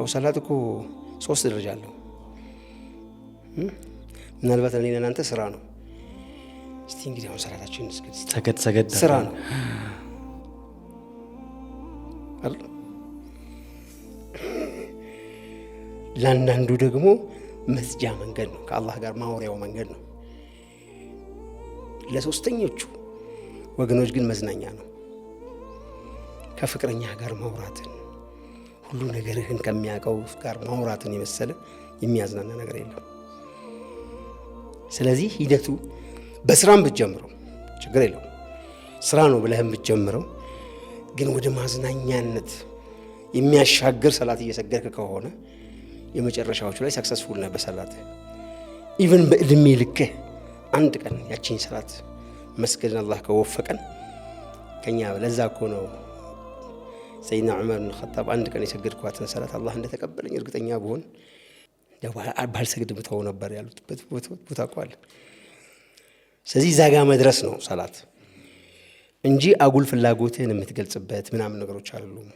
ሰላት እኮ 3 ደረጃ አለው። ምናልባት እኔ እናንተ ስራ ነው። እስቲ እንግዲህ አሁን ሰላታችን ሰገድ ስራ ነው አይደል? ለአንዳንዱ ደግሞ መስጃ መንገድ ነው፣ ከአላህ ጋር ማውሪያው መንገድ ነው። ለሶስተኞቹ ወገኖች ግን መዝናኛ ነው። ከፍቅረኛ ጋር ማውራትን፣ ሁሉ ነገርህን ከሚያውቀው ጋር ማውራትን የመሰለ የሚያዝናና ነገር የለም። ስለዚህ ሂደቱ በስራም ብትጀምረው ችግር የለው፣ ስራ ነው ብለህም ብትጀምረው፣ ግን ወደ ማዝናኛነት የሚያሻግር ሰላት እየሰገድክ ከሆነ የመጨረሻዎቹ ላይ ሰክሰስፉል ነህ በሰላት። ኢቭን በእድሜ ልክህ አንድ ቀን ያቺን ሰላት መስገድን አላህ ከወፈቀን ከኛ ለዛ እኮ ነው ሰይድና ዑመር ብን ኸጣብ አንድ ቀን የሰገድኳትን ሰላት አላህ እንደተቀበለኝ እርግጠኛ ብሆን ባልሰግድ ብተው ነበር ያሉበት ቦታ እኮ አለ። ስለዚህ እዛ ጋር መድረስ ነው ሰላት እንጂ አጉል ፍላጎትህን የምትገልጽበት ምናምን ነገሮች አይደሉም።